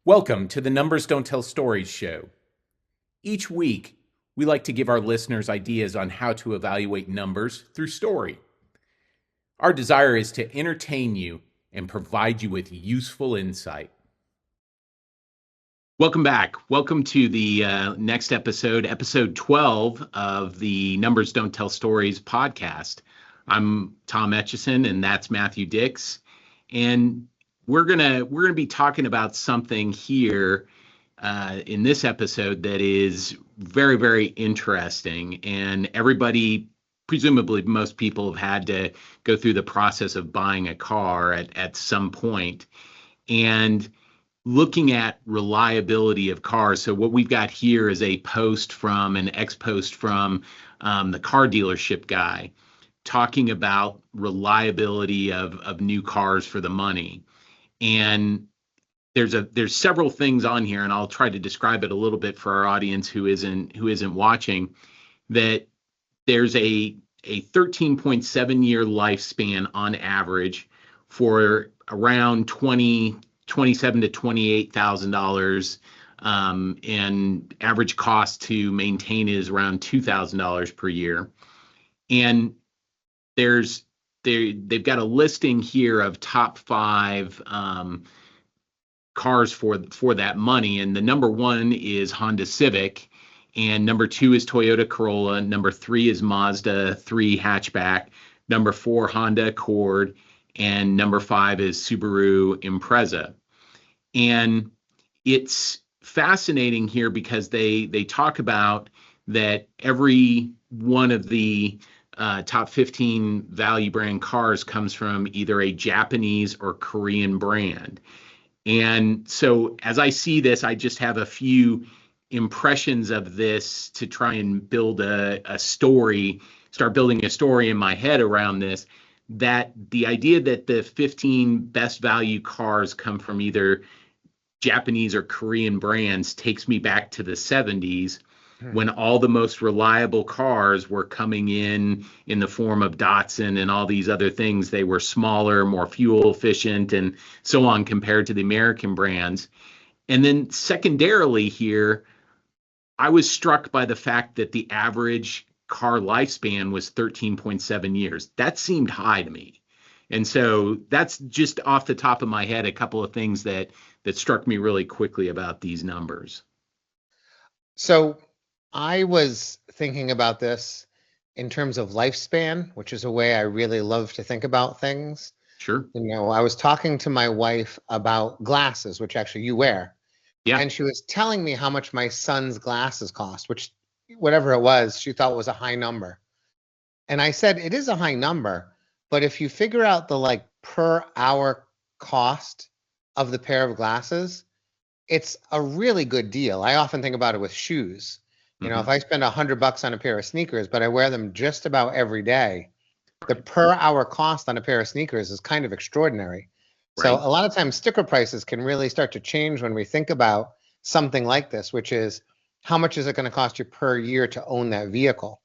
Welcome to the Numbers Don't Tell Stories show. Each week, we like to give our listeners ideas on how to evaluate numbers through story. Our desire is to entertain you and provide you with useful insight. Welcome back. Welcome to the next episode, episode 12 of the Numbers Don't Tell Stories podcast. I'm Tom Etchison, and that's Matthew Dix. And we're gonna be talking about something here in this episode that is very, very interesting. And everybody, presumably most people, have had to go through the process of buying a car at some point. And looking at reliability of cars. So what we've got here is a post from an ex-post from the car dealership guy talking about reliability of new cars for the money. And there's several things on here, and I'll try to describe it a little bit for our audience who isn't watching, that there's a 13.7 year lifespan on average for around 27 to $28,000, and average cost to maintain is around $2,000 per year. And they've got a listing here of top five cars for that money, and the number one is Honda Civic, and number two is Toyota Corolla, number three is Mazda 3 hatchback, number four Honda Accord, and number five is Subaru Impreza. And it's fascinating here because they talk about that every one of the top 15 value brand cars comes from either a Japanese or Korean brand. And so as I see this, I just have a few impressions of this to try and build a story, start building a story in my head around this, that the idea that the 15 best value cars come from either Japanese or Korean brands takes me back to the 70s when all the most reliable cars were coming in the form of Datsun and all these other things. They were smaller, more fuel efficient, and so on compared to the American brands. And then secondarily here, I was struck by the fact that the average car lifespan was 13.7 years. That seemed high to me. And so that's just off the top of my head, a couple of things that struck me really quickly about these numbers. So I was thinking about this in terms of lifespan, which is a way I really love to think about things. Sure. I was talking to my wife about glasses, which actually you wear. Yeah. And she was telling me how much my son's glasses cost, which whatever it was, she thought was a high number. And I said, it is a high number, but if you figure out the per hour cost of the pair of glasses, it's a really good deal. I often think about it with shoes. If I spend $100 on a pair of sneakers, but I wear them just about every day, the per hour cost on a pair of sneakers is kind of extraordinary. Right. So a lot of times sticker prices can really start to change when we think about something like this, which is how much is it going to cost you per year to own that vehicle?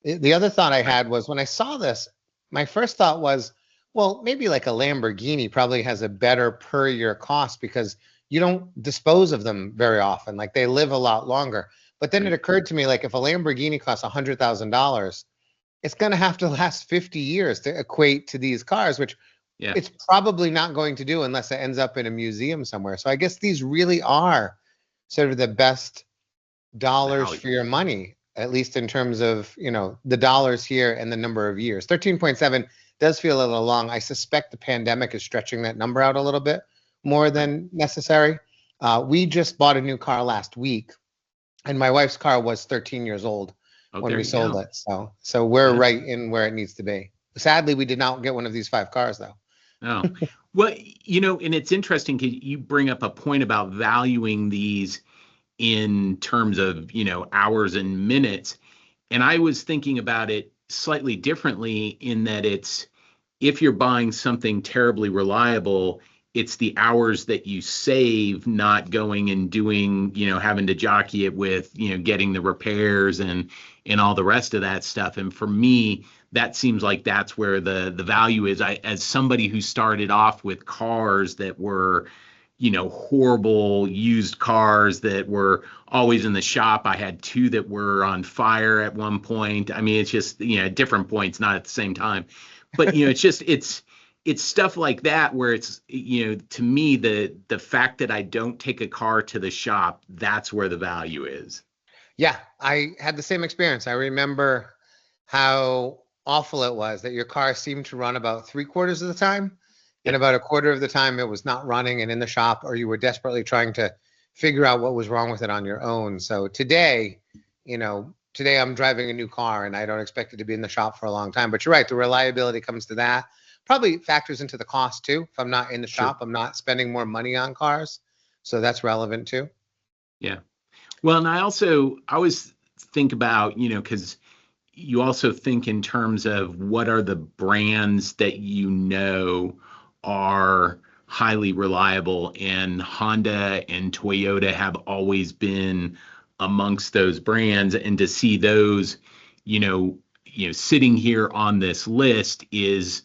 The other thought I had was when I saw this, my first thought was, well, maybe like a Lamborghini probably has a better per year cost because you don't dispose of them very often. Like they live a lot longer. But then it occurred to me, like if a Lamborghini costs $100,000, it's going to have to last 50 years to equate to these cars, which it's probably not going to do unless it ends up in a museum somewhere. So I guess these really are sort of the best dollars for your money, at least in terms of, the dollars here and the number of years. 13.7 does feel a little long. I suspect the pandemic is stretching that number out a little bit more than necessary. We just bought a new car last week. And my wife's car was 13 years old when we sold it. So we're right in where it needs to be. Sadly, we did not get one of these 5 cars, though. Oh, well, and it's interesting because you bring up a point about valuing these in terms of, hours and minutes. And I was thinking about it slightly differently in that if you're buying something terribly reliable, it's the hours that you save not going and doing, having to jockey it with, getting the repairs and all the rest of that stuff. And for me, that seems like that's where the value is. As somebody who started off with cars that were horrible used cars that were always in the shop. I had two that were on fire at one point. I mean, it's just, at different points, not at the same time. But, it's stuff like that where it's, to me, the fact that I don't take a car to the shop, that's where the value is. Yeah, I had the same experience. I remember how awful it was that your car seemed to run about 3/4 of the time, and Yep. about a quarter of the time it was not running and in the shop, or you were desperately trying to figure out what was wrong with it on your own. So today I'm driving a new car and I don't expect it to be in the shop for a long time. But you're right, the reliability comes to that. Probably factors into the cost too. If I'm not in the Sure. shop, I'm not spending more money on cars. So that's relevant too. Yeah. Well, and I always think about, because you also think in terms of what are the brands that are highly reliable, and Honda and Toyota have always been amongst those brands, and to see those, sitting here on this list is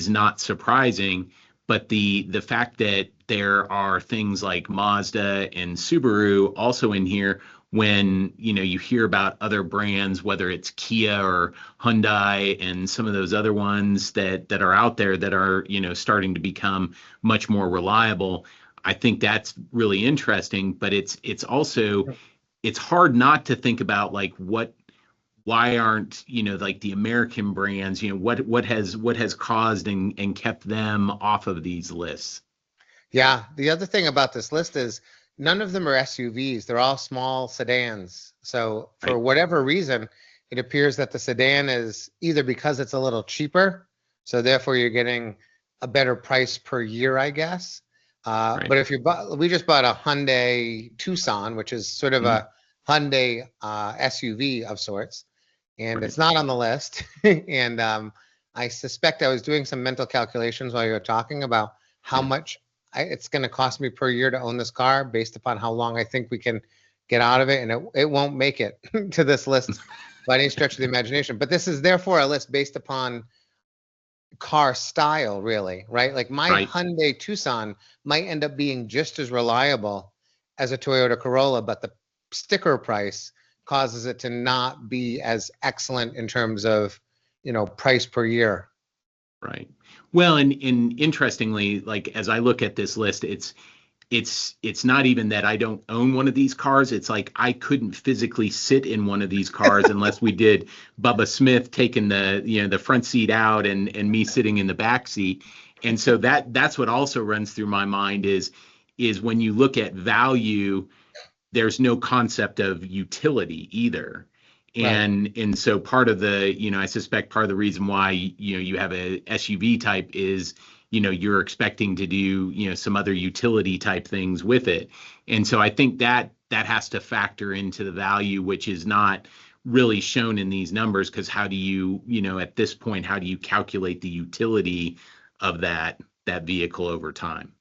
not surprising. But the fact that there are things like Mazda and Subaru also in here, when you hear about other brands, whether it's Kia or Hyundai and some of those other ones that are out there that are starting to become much more reliable. I think that's really interesting. But it's also, it's hard not to think about, like, why aren't like the American brands, what has caused and kept them off of these lists. Yeah, the other thing about this list is none of them are SUVs. They're all small sedans. So for Right. whatever reason, it appears that the sedan is either because it's a little cheaper, so therefore you're getting a better price per year, I guess. Right. But if we just bought a Hyundai Tucson, which is sort of Mhm. a Hyundai SUV of sorts, and Right. it's not on the list. And I suspect I was doing some mental calculations while you were talking about how Yeah. much it's going to cost me per year to own this car based upon how long I think we can get out of it. And it won't make it to this list by any stretch of the imagination. But this is therefore a list based upon car style, really, right? Like my Right. Hyundai Tucson might end up being just as reliable as a Toyota Corolla, but the sticker price causes it to not be as excellent in terms of, price per year. Right. Well, and interestingly, like, as I look at this list, it's not even that I don't own one of these cars. It's like I couldn't physically sit in one of these cars unless we did Bubba Smith taking the front seat out and me sitting in the back seat. And so that's what also runs through my mind is when you look at value, there's no concept of utility either. Right. And so part of I suspect part of the reason why you have a SUV type is you're expecting to do some other utility type things with it. And so I think that has to factor into the value, which is not really shown in these numbers, because how do at this point, how do you calculate the utility of that vehicle over time?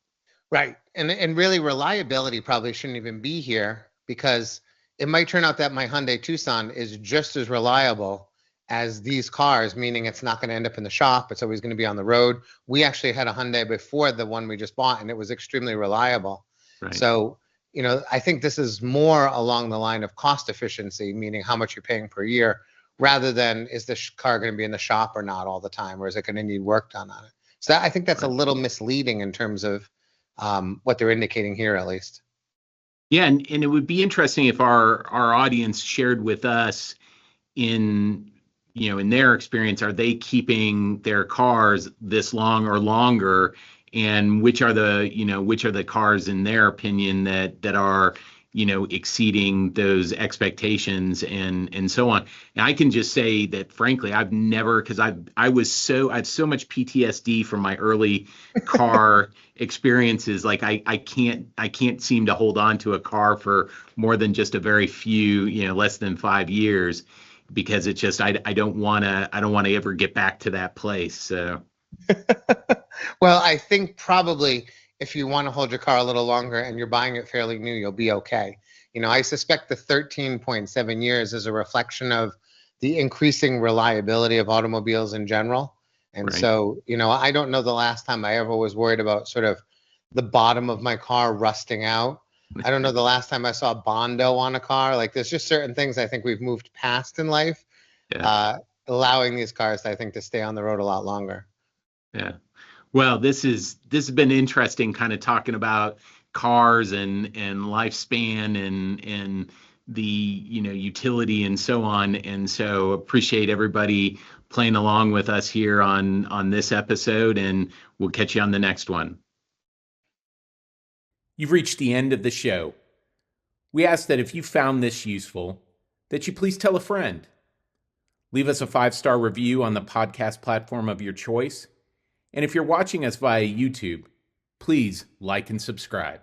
Right. And really reliability probably shouldn't even be here because it might turn out that my Hyundai Tucson is just as reliable as these cars, meaning it's not going to end up in the shop. It's always going to be on the road. We actually had a Hyundai before the one we just bought, and it was extremely reliable. Right. So, I think this is more along the line of cost efficiency, meaning how much you're paying per year, rather than is the car going to be in the shop or not all the time, or is it going to need work done on it? So I think that's a Right. little misleading in terms of what they're indicating here, at least. Yeah, and it would be interesting if our audience shared with us in in their experience, are they keeping their cars this long or longer, and which are the cars in their opinion that are exceeding those expectations and so on. And I can just say that frankly, I've never, because I have so much PTSD from my early car experiences. Like I can't seem to hold on to a car for more than just a very few, less than 5 years, because it's just I don't want to ever get back to that place. So Well, I think probably if you want to hold your car a little longer and you're buying it fairly new, you'll be okay. I suspect the 13.7 years is a reflection of the increasing reliability of automobiles in general. And right. so, I don't know the last time I ever was worried about sort of the bottom of my car rusting out. I don't know the last time I saw a Bondo on a car. Like there's just certain things I think we've moved past in life, Yeah. allowing these cars, I think, to stay on the road a lot longer. Yeah. Well, this has been interesting, kind of talking about cars and lifespan and the utility and so on. And so appreciate everybody playing along with us here on this episode, and we'll catch you on the next one. You've reached the end of the show. We ask that if you found this useful, that you please tell a friend. Leave us a 5-star review on the podcast platform of your choice. And if you're watching us via YouTube, please like and subscribe.